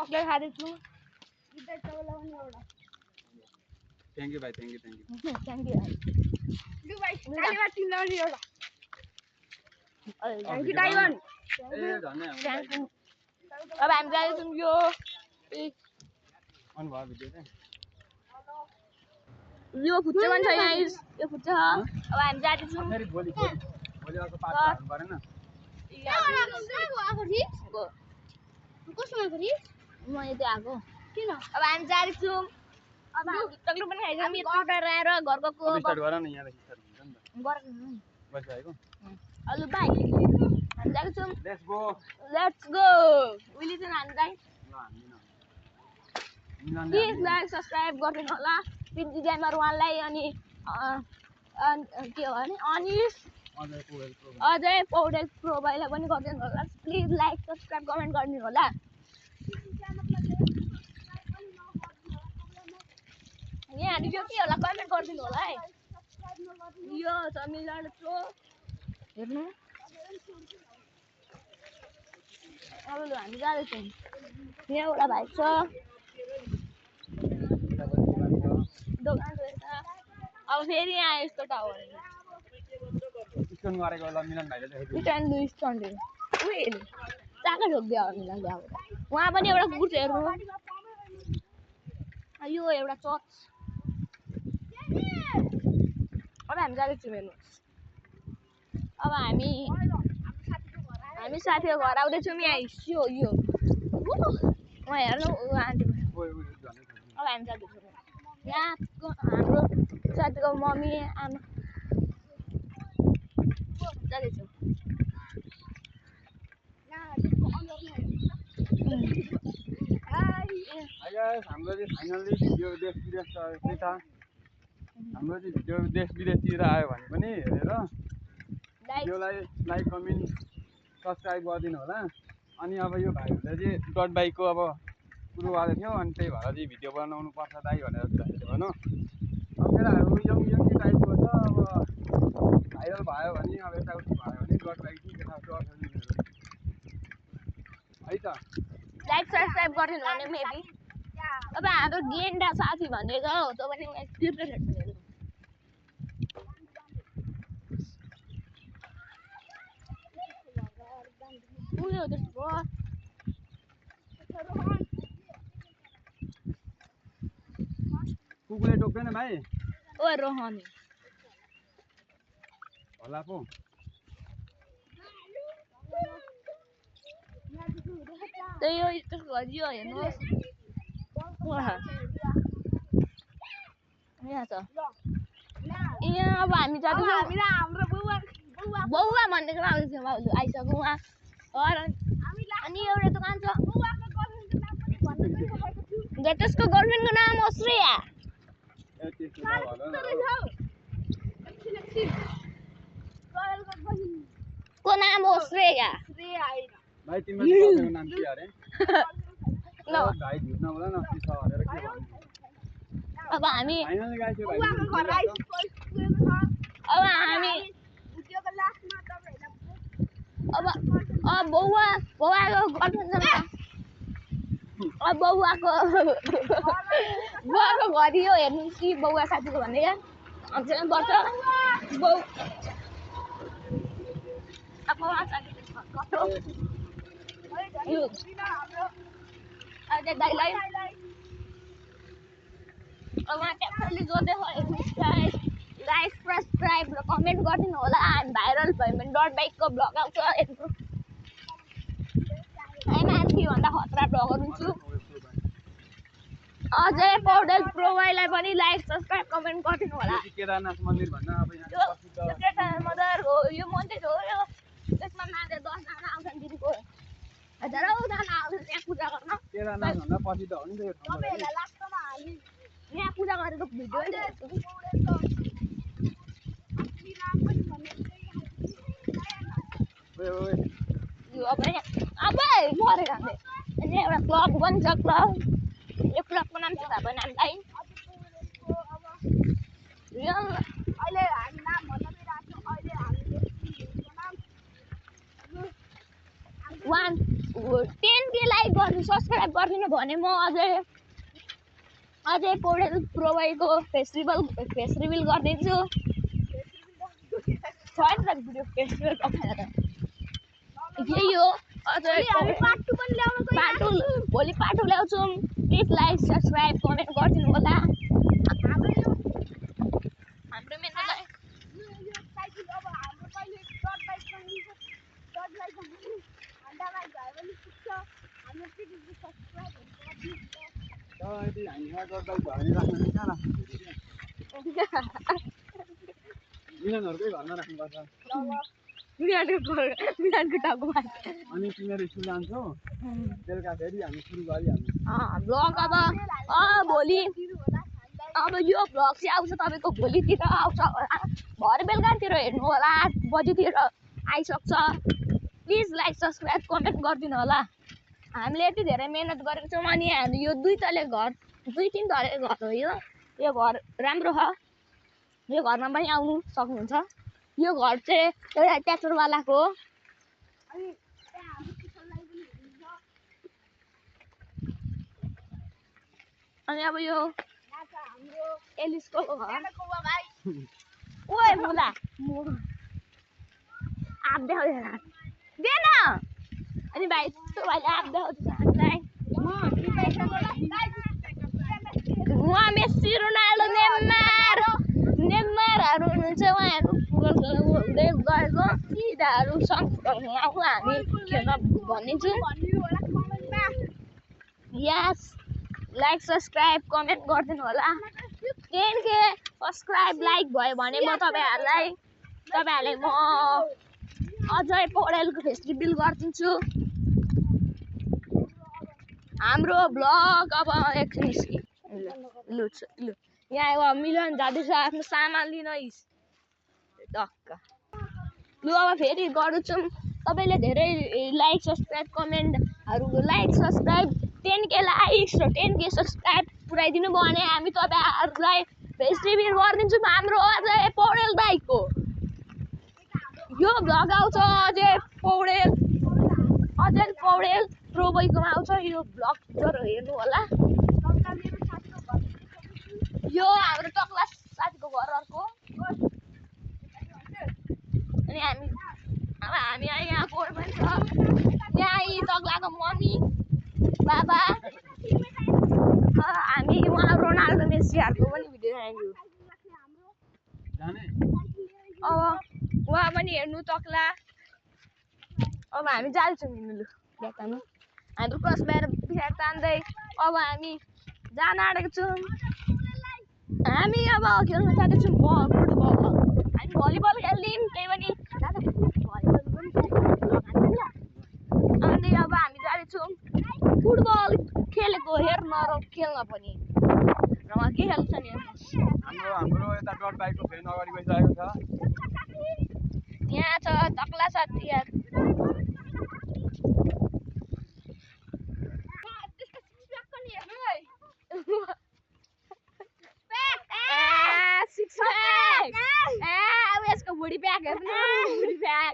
chocolate खाँदै छु thank you भाइ थ्यांक यू थ्याङ्क यू लु भाइ कालीबाट तिमीलाई पनि एउटा थ्याङ्क यू डाइमन्ड ए धन्यवाद अब हामी जाँदैछौँ यो अन भयो भिडियो चाहिँ यो फुच्चे पनि छ यहाँ यो फुच्चे छ अब हामी जाँदैछौँ फेरि भोलि अर्को पार्ट हाल्नु परेन म यति आएको किन अब हामी जाँदैछौँ अब टक्लु पनि खाइदिउँ यता आएर घरको स्टार्ट गर न यहाँदेखि स्टार्ट हुन्छ नि त बसिरहेको हेलो बाई हामी जाँदैछौँ लेट्स गो उहिले चाहिँ हामीलाई प्लिज लाइक सब्सक्राइब गरिदिनु होला पिन्जी गेमर वानलाई अनि के हो भने अनिस अजय पौडेल प्रो भाइलाई पनि गरिदिनु होला प्लिज लाइक सब्सक्राइब कमेन्ट गरिदिनु होला यहाँ यो के होला कमेन्ट गरिदिनु होला है यो छ मिलर प्रो हेर्नु अब लु हामी जाँदैछौँ यहाँ एउटा भाइ छ दोकान छ यता अब फेरि यहाँ यस्तो टावर स्टोन गरेको ल मिलन भाइले देखेको स्ट्यान्ड लु स्ट्यान्ड उयो चाका ठोकिदियो होला मिलनले अब उहाँ पनि एउटा कुकुर छ हेर्नु यो एउटा चर्च अब हामी जाँदैछौँ हेर्नुहोस् अब हामी साथीको घर आउँदैछौँ यहाँ हिस्यो यो उहाँ हेर्नु आन्टी अब हामी जाँदैछौँ यहाँको हाम्रो साथीको मम्मी आमा जाँदैछौँ हाम्रो चाहिँ फाइनल्ली भिडियो देश विदेश त्यही छ हाम्रो चाहिँ भिडियो देश विदेशतिर आयो भने पनि हेरेर भिडियोलाई लाइक कमेन्ट सब्सक्राइब गरिदिनु होला अनि अब यो भाइहरूले चाहिँ डट बाइकको अब कुरो गरेको थियो अनि त्यही भएर चाहिँ भिडियो बनाउनु पर्छ दाइ भनेर भनौँ अब केटाहरू यङ टाइपको छ अब भाइरल भयो भने अब यताउति भयो भने डट बाइक चाहिँ यताउति है त लाइक सब्सक्राइब गरिदिनु भने मेबी अब हाम्रो गेन्डा साथी भनेको हो त्यो पनि उयो त्यस्तो कुकुरले टोक्दैन भाइ ओ रोहनी होला पो त्यही हो त्यसको गरियो हेर्नुहोस् यहाँ छ यहाँ अब हामी जाँदैछौँ बौवा भन्नेको आउँदैछौँ आइसक्यौँ उहाँ अनि एउटा दोकान छ त्यसको गर्लफ्रेन्डको नाम हो श्रेया को नाम हो श्रेया भाइ तिम्रो नाम के अरे भाइ झुट नबोल न के छ भनेर के भन्नु अब हामी फाइनल गाइस यो भाइ अब बौवाको गर्लफ्रेन्ड अब बौवाको घरि हो हेर्नुहोस् कि बौवा साथीको भन्ने क्या अन्त पर्छ बौ अब दाइलाई अब क्याप्टनले जोड्दै लाइक सब्सक्राइब र कमेन्ट गरिदिनु होला हामी भाइरल भयो भने डट बाइकको भ्लग आउँछ हेर्नु माथिभन्दा खतरा भ्लगहरू हुन्छु अझै पौडेल प्रोभाइलाई पनि लाइक सब्सक्राइब कमेन्ट गरिदिनु होला केदारनाथ मन्दिर भन्न अब यहाँ केदारनाथ मन्दिर हो यो मन्दिर हो यो त्यसमा मान्छे 10 जना आउँछन् दिनको हजारौँ जना आउँछन् त्यहाँ पूजा गर्न केदारनाथ भन्दा पछि त हो नि त यो ठाउँ यहाँ पूजा गरेको भिडियो अब मरेर अनि एउटा क्लब पनि छ क्लब यो क्लबको नाम चाहिँ थाहा भएन हामीलाई अहिले हामी नाम भन्न दिइरहेको छौँ अहिले हामीले 10K लाइक गर्नु सब्सक्राइब गरिदिनु भने म अझै पौडेल प्रोभाइको फेस रिभिल गरिदिन्छु छैन त भिडियो फेस रिभिल पठाएर यही हो अझै भोलि पार्ट 2 ल्याउँछौँ प्लिज लाइक सब्सक्राइब कमेन्ट गरिदिनु होला हाम्रो मेनलाई मिलनहरुकै घरमा राख्नुपर्छ मिलनको टाउकोमा अनि तिमीहरू स्कुल जान्छौ बेलुका फेरि हामी सुरु गरिहाल्छौँ ब्लग भोलि अब यो भ्लग चाहिँ आउँछ तपाईँको भोलितिर आउँछ होला भरे बेलुकातिर हेर्नु होला 8 बजीतिर आइसक्छ प्लिज लाइक सब्सक्राइब कमेन्ट गरिदिनु होला हामीले यति धेरै मेहनत गरेको छौँ अनि हामी यो 2 तले घर 2-3 तले घर हो यो घर राम्रो छ यो घरमा पनि आउनु सक्नुहुन्छ यो घर चाहिँ एउटा ट्र्याक्टरवालाको हो अनि अब यो एलिसको घर ओए मुला आप देन अनि भाइ त्यो भाइले आप देखाउँछ हामीलाई उहाँ मेस्सी रोनाल्डो नेमारहरू हुनुहुन्छ उहाँहरू फुटबल हुँदै गएको सिधाहरू सँगसँगै आउँ हामी खेल्न भनिदिन्छु यस लाइक सब्सक्राइब कमेन्ट गरिदिनु होला 10K सब्सक्राइब लाइक भयो भने म तपाईँहरूलाई म अझै पौडेलको फेस रिभिल गरिदिन्छु हाम्रो ब्लग अब एकछिन लु यहाँ अब मिलन जाँदैछ आफ्नो सामान लिन टक्क लु अब फेरि गर्छौँ तपाईँले धेरै लाइक सब्सक्राइब कमेन्टहरू लाइक सब्सक्राइब 10K लाइक्स र 10K सब्सक्राइब पुऱ्याइदिनु भयो भने हामी तपाईँहरूलाई फेस रिभिल गरिदिन्छौँ हाम्रो अझै पौडेल दाइको यो भ्लग आउँछ अझै पौडेल प्रोभाइकोमा आउँछ यो भ्लग हेर्नु होला यो हाम्रो टक्ला साथीको घर अर्को अनि हामी यहाँ कोर पनि छ यहाँ टक्लाको मम्मी बाबा हामी उहाँ रोनाल्डो मेस्सीहरूको पनि भिडियो हाल्छु अब उहाँ पनि हेर्नु टक्ला अब हामी जान्छौँ हिँड्नु देखाउनु हाम्रो क्रस भएर पछाडि तान्दै अब हामी जान आँटेको छौँ हामी अब खेल्न जाँदैछौँ फुटबल हामी भलिबल खेल्यौँ त्यही पनि अनि अब हामी जाँदैछौँ फुटबल खेलेको हेर्न र खेल्न पनि र उहाँ के खेल्छ नि हाम्रो यता डट बाइकको फ्यान अगाडि गइसकेको छ यहाँ छ टक्ला साथीहरू बुढी प्याक हेर्नु बुढी प्याक